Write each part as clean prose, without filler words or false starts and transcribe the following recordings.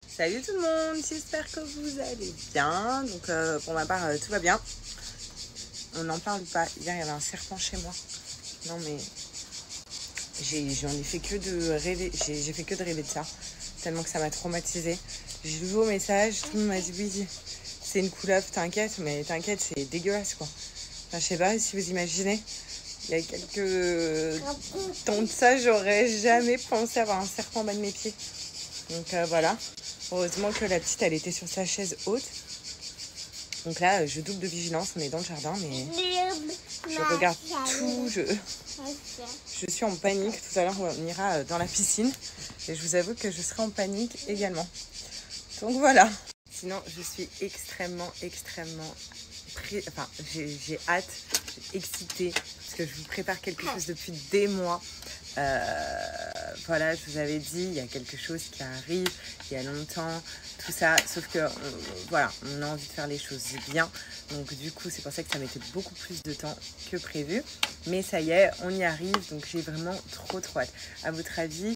Salut tout le monde, j'espère que vous allez bien. Donc pour ma part tout va bien. On n'en parle pas. Hier il y avait un serpent chez moi. Non mais j'en ai fait que de rêver. J'ai fait que de rêver de ça. Tellement que ça m'a traumatisée. J'ai lu vos messages, tout le monde m'a dit oui, c'est une couleuvre, t'inquiète, mais t'inquiète, c'est dégueulasse quoi. Enfin, je sais pas si vous imaginez. Il y a quelques temps de ça, j'aurais jamais pensé avoir un serpent en bas de mes pieds. Donc voilà. Heureusement que la petite, elle était sur sa chaise haute. Donc là, je double de vigilance. On est dans le jardin, mais je regarde tout. Je suis en panique. Tout à l'heure, on ira dans la piscine. Et je vous avoue que je serai en panique également. Donc voilà. Sinon, je suis extrêmement enfin, j'ai hâte, excitée, parce que je vous prépare quelque chose depuis des mois. Voilà, je vous avais dit, il y a quelque chose qui arrive, il y a longtemps, tout ça, sauf que voilà, on a envie de faire les choses bien. Donc du coup, c'est pour ça que ça mettait beaucoup plus de temps que prévu. Mais ça y est, on y arrive, donc j'ai vraiment trop hâte. À votre avis,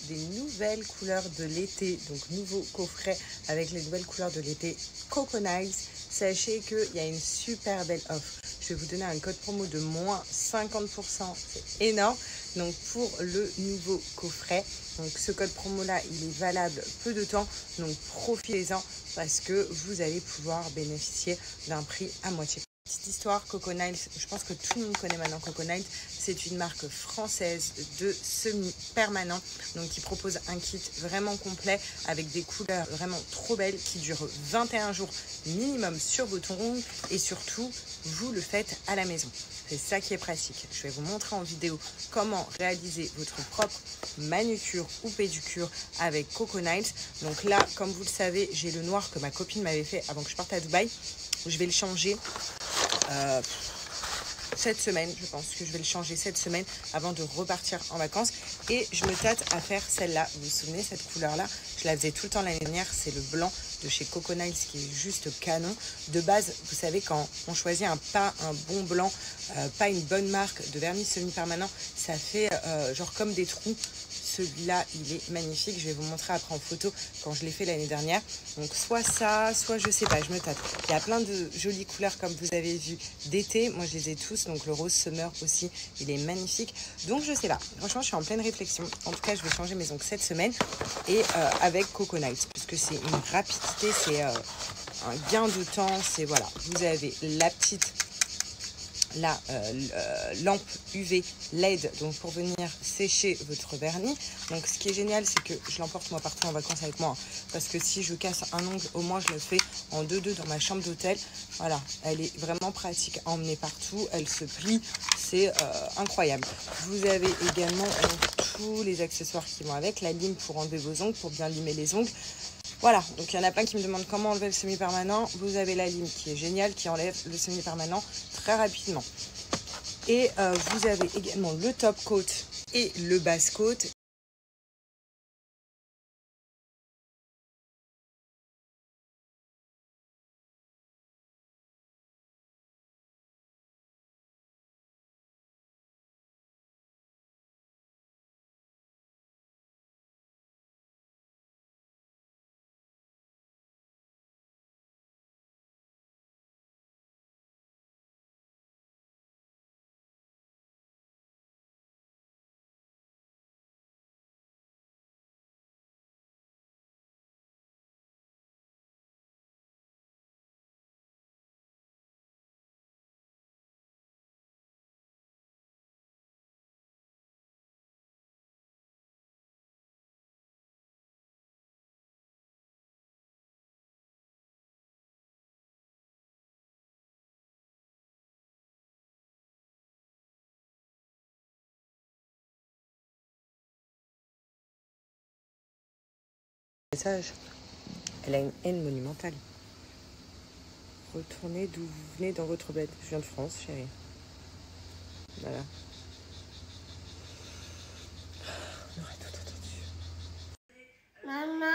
des nouvelles couleurs de l'été, donc nouveau coffret avec les nouvelles couleurs de l'été Coco'Nice. Sachez qu'il y a une super belle offre. Je vais vous donner un code promo de moins 50%, c'est énorme. Donc pour le nouveau coffret, donc ce code promo là, il est valable peu de temps, donc profitez-en parce que vous allez pouvoir bénéficier d'un prix à moitié. Petite histoire, Coco'Nice, je pense que tout le monde connaît maintenant Coco'Nice. C'est une marque française de semi-permanent, donc qui propose un kit vraiment complet avec des couleurs vraiment trop belles qui durent 21 jours minimum sur votre ongle et surtout, vous le faites à la maison. C'est ça qui est pratique. Je vais vous montrer en vidéo comment réaliser votre propre manucure ou pédicure avec Coco'Nice. Donc là, comme vous le savez, j'ai le noir que ma copine m'avait fait avant que je parte à Dubaï. Je vais le changer cette semaine, je pense que je vais le changer cette semaine avant de repartir en vacances. Et je me tâte à faire celle-là. Vous vous souvenez, cette couleur-là, je la faisais tout le temps l'année dernière. C'est le blanc de chez Coco'Nice qui est juste canon. De base, vous savez, quand on choisit pas un bon blanc, pas une bonne marque de vernis semi-permanent, ça fait genre comme des trous. Celui-là, il est magnifique. Je vais vous montrer après en photo quand je l'ai fait l'année dernière. Donc, soit ça, soit je sais pas, je me tâte. Il y a plein de jolies couleurs comme vous avez vu d'été. Moi, je les ai tous. Donc, le rose summer aussi, il est magnifique. Donc, je sais pas. Franchement, je suis en pleine réflexion. En tout cas, je vais changer mes ongles cette semaine et avec Coco'Nice puisque c'est une rapidité, c'est un gain de temps. C'est voilà, vous avez la petite lampe UV LED donc pour venir sécher votre vernis. Donc ce qui est génial, c'est que je l'emporte moi partout en vacances avec moi, parce que si je casse un ongle, au moins je le fais en 2-2 dans ma chambre d'hôtel. Voilà, elle est vraiment pratique à emmener partout, elle se plie, c'est incroyable. Vous avez également tous les accessoires qui vont avec, la lime pour enlever vos ongles, pour bien limer les ongles. Voilà, donc il y en a plein qui me demandent comment enlever le semi-permanent. Vous avez la lime qui est géniale, qui enlève le semi-permanent très rapidement. Et vous avez également le top coat et le base coat. message. Elle a une haine monumentale. Retournez d'où vous venez dans votre bled. Je viens de France, chérie. Voilà. On aurait tout entendu. Maman.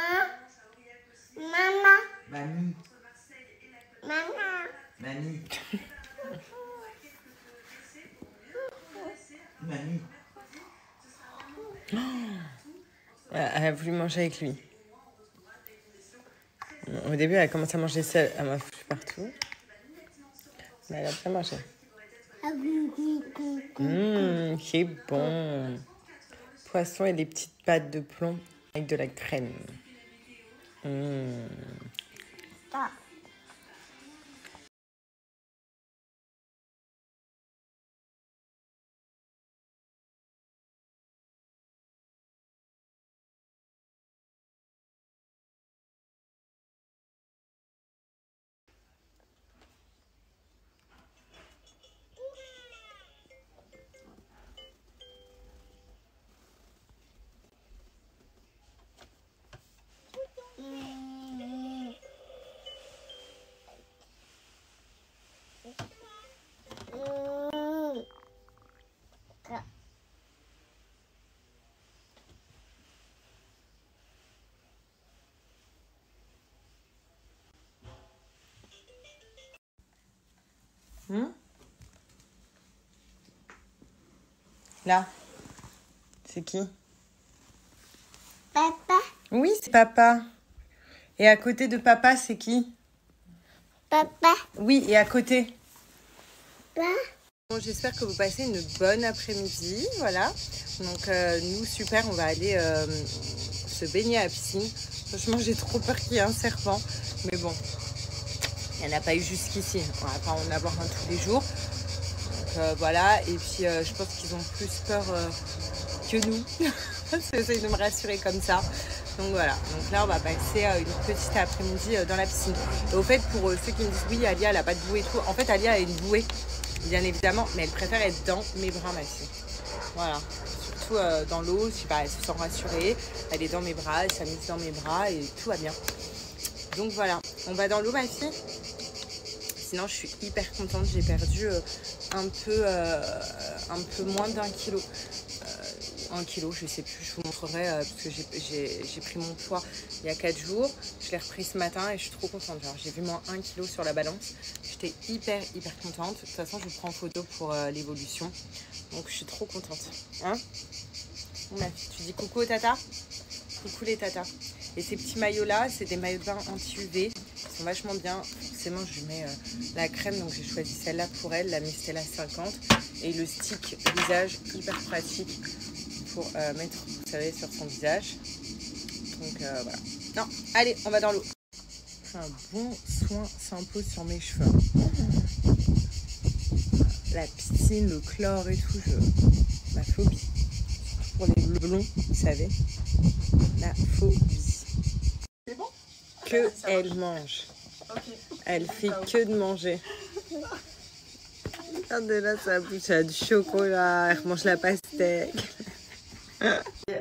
Maman. Mamie. Maman. Mamie. Mamie. Elle a voulu manger avec lui. Au début, elle a commencé à manger seule. Elle m'a foutu partout. Mais elle a bien mangé. C'est bon. Poisson et des petites pâtes de plomb avec de la crème. Ah. Là, c'est qui? Papa. Oui, c'est papa. Et à côté de papa, c'est qui? Papa. Oui, et à côté? Papa. Bon, j'espère que vous passez une bonne après-midi. Voilà. Donc, nous, super, on va aller se baigner à la piscine. Franchement, j'ai trop peur qu'il y ait un serpent. Mais bon, il n'y en a pas eu jusqu'ici. On va pas en avoir un tous les jours. Donc, voilà. Et puis, je pense qu'ils ont plus peur que nous. J'essaie de me rassurer comme ça. Donc voilà, donc là on va passer une petite après-midi dans la piscine. Et au fait, pour ceux qui me disent oui, Alia elle a pas de bouée et tout, en fait Alia a une bouée, bien évidemment, mais elle préfère être dans mes bras, ma fille. Voilà, surtout dans l'eau, je sais pas, elle se sent rassurée, elle est dans mes bras, elle s'amuse dans mes bras et tout va bien. Donc voilà, on va dans l'eau, ma fille. Sinon je suis hyper contente, j'ai perdu un peu moins d'1 kilo. 1 kilo, je sais plus, je vous montrerai parce que j'ai pris mon poids il y a 4 jours. Je l'ai repris ce matin et je suis trop contente. Genre, j'ai vu moins 1 kilo sur la balance. J'étais hyper contente. De toute façon, je vous prends en photo pour l'évolution. Donc, je suis trop contente. Hein? Tu dis coucou aux tatas? Coucou les tatas. Et ces petits maillots-là, c'est des maillots de bain anti-UV. Ils sont vachement bien. Forcément, je mets la crème. Donc, j'ai choisi celle-là pour elle, la Mistela 50. Et le stick visage, hyper pratique pour mettre, vous savez, sur son visage. Donc voilà. Non, allez, on va dans l'eau. Un bon soin s'impose sur mes cheveux. La piscine, le chlore et tout, ma phobie. Pour les blonds, vous savez. La phobie. C'est bon? Que elle mange. Okay. Elle fait que de manger. Regardez là sa bouche, elle a du chocolat, elle mange la pastèque.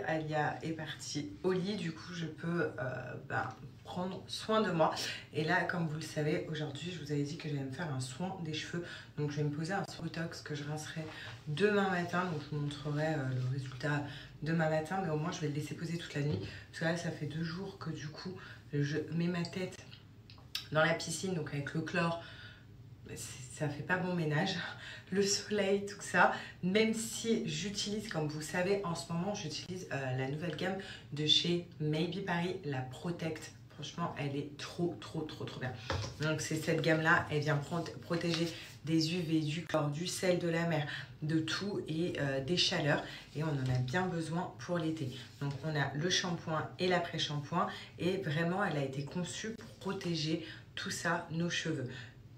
Alia est partie au lit, du coup je peux prendre soin de moi. Et là, comme vous le savez, aujourd'hui je vous avais dit que j'allais me faire un soin des cheveux. Donc je vais me poser un botox que je rincerai demain matin. Donc je vous montrerai le résultat demain matin, mais au moins je vais le laisser poser toute la nuit. Parce que là ça fait 2 jours que du coup je mets ma tête dans la piscine, donc avec le chlore. Ça fait pas bon ménage, le soleil, tout ça. Même si j'utilise, comme vous savez, en ce moment, j'utilise la nouvelle gamme de chez Maybe Paris, la Protect. Franchement, elle est trop bien. Donc, c'est cette gamme-là, elle vient protéger des UV, du chlore, du sel de la mer, de tout et des chaleurs. Et on en a bien besoin pour l'été. Donc, on a le shampoing et l'après-shampoing. Et vraiment, elle a été conçue pour protéger tout ça, nos cheveux.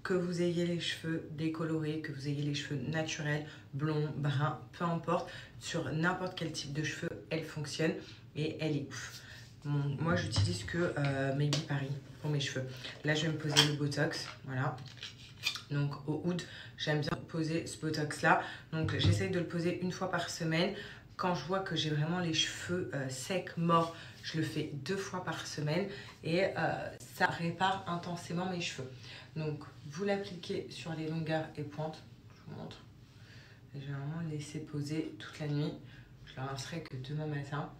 Que vous ayez les cheveux décolorés, que vous ayez les cheveux naturels, blonds, bruns, peu importe, sur n'importe quel type de cheveux, elle fonctionne et elle est ouf. Bon, moi, j'utilise que Maybe Paris pour mes cheveux. Là, je vais me poser le Botox, voilà. Donc, au oud, j'aime bien poser ce Botox-là. Donc, j'essaye de le poser 1 fois par semaine quand je vois que j'ai vraiment les cheveux secs, morts, je le fais 2 fois par semaine et ça répare intensément mes cheveux. Donc, vous l'appliquez sur les longueurs et pointes. Je vous montre. Et je vais vraiment le laisser poser toute la nuit. Je le rincerai que demain matin.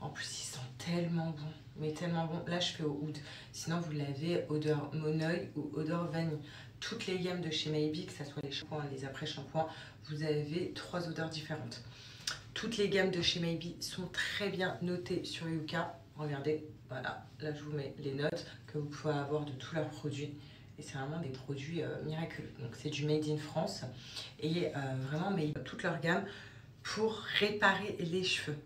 En plus, il sent tellement bon, mais tellement bon. Là, je fais au oud. Sinon, vous l'avez odeur monoeil ou odeur vanille. Toutes les gammes de chez Maybe, que ce soit les shampoings et les après-shampoings, vous avez 3 odeurs différentes. Toutes les gammes de chez Maybe sont très bien notées sur Yuka. Regardez, voilà, là je vous mets les notes que vous pouvez avoir de tous leurs produits. Et c'est vraiment des produits miraculeux. Donc c'est du Made in France. Et vraiment, mais toute leur gamme pour réparer les cheveux.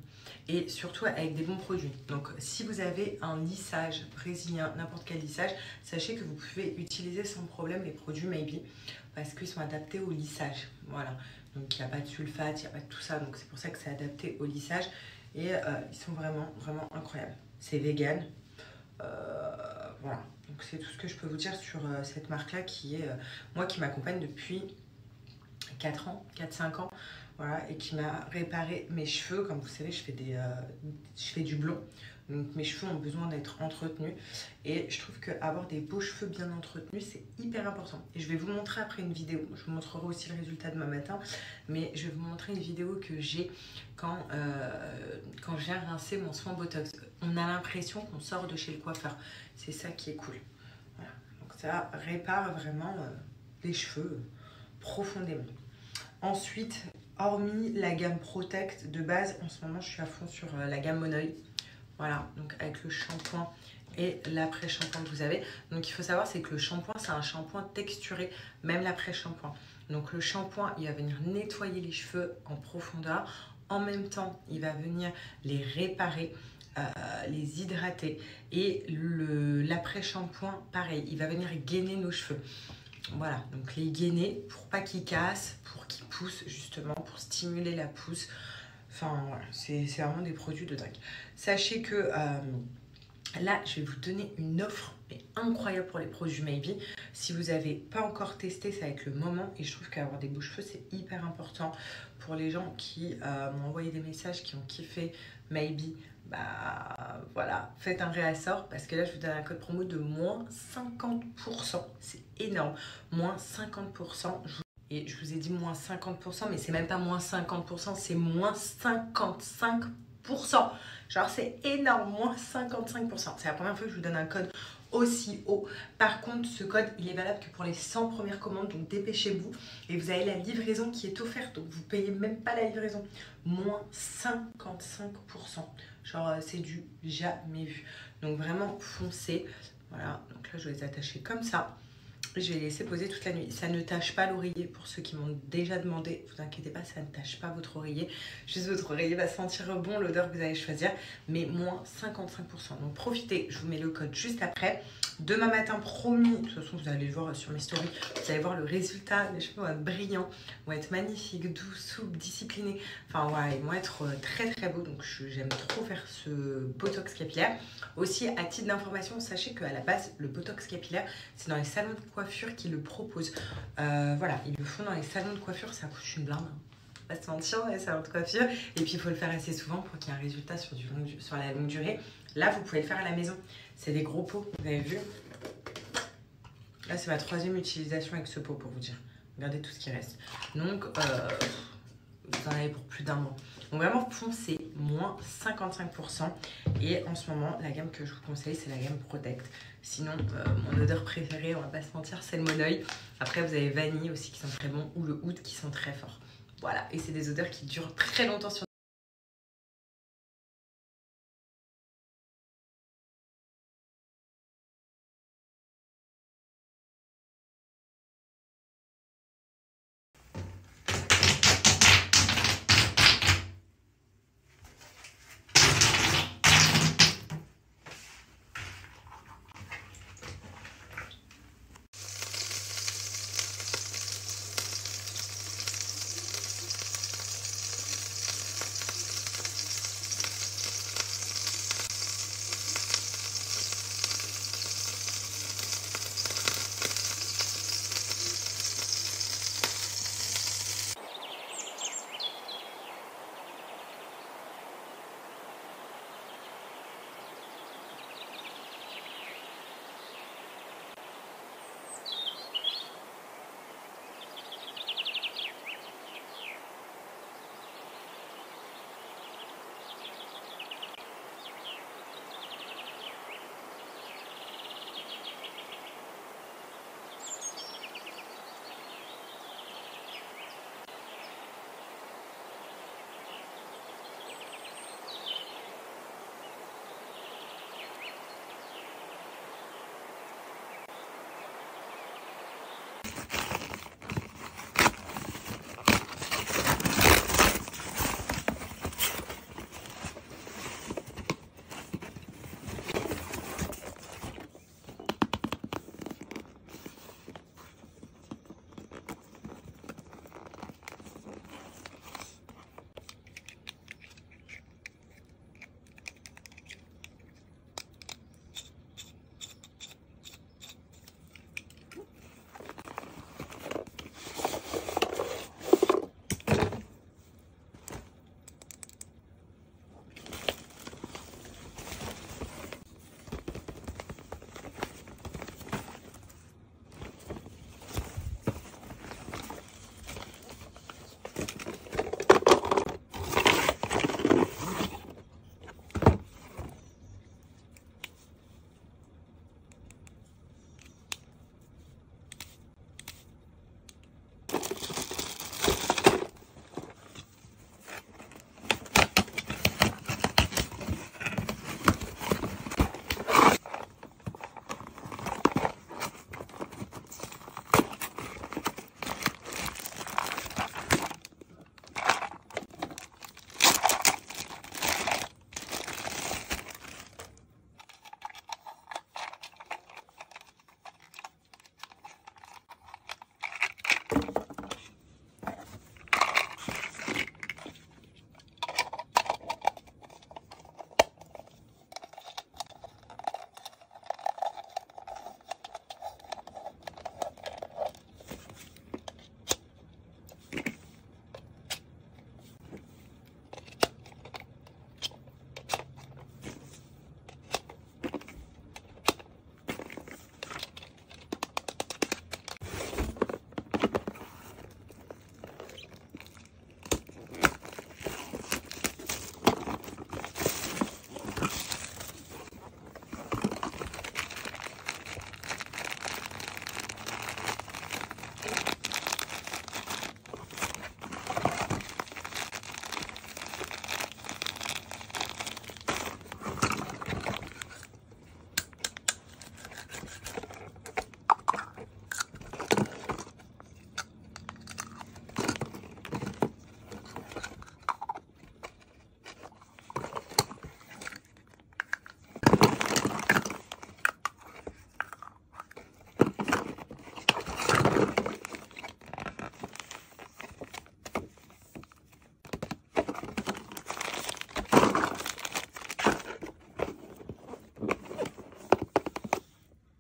Et surtout avec des bons produits. Donc si vous avez un lissage brésilien, n'importe quel lissage, sachez que vous pouvez utiliser sans problème les produits Maybe parce qu'ils sont adaptés au lissage. Voilà. Donc il n'y a pas de sulfate, il n'y a pas de tout ça. Donc c'est pour ça que c'est adapté au lissage. Et ils sont vraiment, vraiment incroyables. C'est vegan. Voilà. Donc c'est tout ce que je peux vous dire sur cette marque-là qui est, moi, qui m'accompagne depuis 4 ans, 4-5 ans. Voilà, et qui m'a réparé mes cheveux. Comme vous savez, je fais du blond. Donc mes cheveux ont besoin d'être entretenus. Et je trouve qu'avoir des beaux cheveux bien entretenus, c'est hyper important. Et je vais vous montrer après une vidéo. Je vous montrerai aussi le résultat demain matin. Mais je vais vous montrer une vidéo que j'ai quand je viens rincer mon soin Botox. On a l'impression qu'on sort de chez le coiffeur. C'est ça qui est cool. Voilà. Donc ça répare vraiment les cheveux profondément. Ensuite, hormis la gamme Protect de base, en ce moment je suis à fond sur la gamme Monoeil. Voilà, donc avec le shampoing et l'après-shampoing que vous avez. Donc il faut savoir, c'est que le shampoing, c'est un shampoing texturé, même l'après-shampoing. Donc le shampoing, il va venir nettoyer les cheveux en profondeur. En même temps, il va venir les réparer, les hydrater. Et l'après-shampoing, pareil, il va venir gainer nos cheveux. Voilà, donc les gainer pour pas qu'ils cassent, pour qu'ils poussent justement, pour stimuler la pousse. Enfin, voilà, c'est vraiment des produits de dingue. Sachez que là, je vais vous donner une offre incroyable pour les produits Maybe. Si vous n'avez pas encore testé, ça va être le moment. Et je trouve qu'avoir des beaux cheveux, c'est hyper important pour les gens qui m'ont envoyé des messages, qui ont kiffé Maybe. Bah voilà, faites un réassort parce que là, je vous donne un code promo de moins 50%. C'est énorme. Moins 50%. Et je vous ai dit moins 50%, mais c'est même pas moins 50%, c'est moins 55%. Genre, c'est énorme, moins 55%. C'est la première fois que je vous donne un code aussi haut. Par contre, ce code, il est valable que pour les 100 premières commandes, donc dépêchez-vous. Et vous avez la livraison qui est offerte, donc vous payez même pas la livraison. Moins 55%. Genre, c'est du jamais vu. Donc vraiment, foncez. Voilà, donc là, je vais les attacher comme ça. Je vais les laisser poser toute la nuit. Ça ne tâche pas l'oreiller pour ceux qui m'ont déjà demandé. Vous inquiétez pas, ça ne tâche pas votre oreiller. Juste votre oreiller va sentir bon l'odeur que vous allez choisir. Mais moins 55%. Donc profitez, je vous mets le code juste après. Demain matin, promis. De toute façon, vous allez le voir sur mes stories. Vous allez voir le résultat. Les cheveux vont être brillants, vont être magnifiques, doux, souples, disciplinés. Enfin voilà, ils vont être très très beaux. Donc j'aime trop faire ce botox capillaire. Aussi, à titre d'information, sachez qu'à la base, le botox capillaire, c'est dans les salons de coiffure qui le proposent. Voilà, ils le font dans les salons de coiffure, ça coûte une blinde. Pas se mentir, dans les salons de coiffure. Et puis il faut le faire assez souvent pour qu'il y ait un résultat sur la longue durée. Là, vous pouvez le faire à la maison. C'est des gros pots, vous avez vu. Là, c'est ma 3e utilisation avec ce pot pour vous dire. Regardez tout ce qui reste. Donc, vous en avez pour plus d'un mois. Donc vraiment, foncez, moins 55%. Et en ce moment, la gamme que je vous conseille, c'est la gamme Protect. Sinon, mon odeur préférée, on va pas se mentir, c'est le Monoeil. Après, vous avez Vanille aussi qui sont très bons, ou le Oud qui sont très forts. Voilà, et c'est des odeurs qui durent très longtemps sur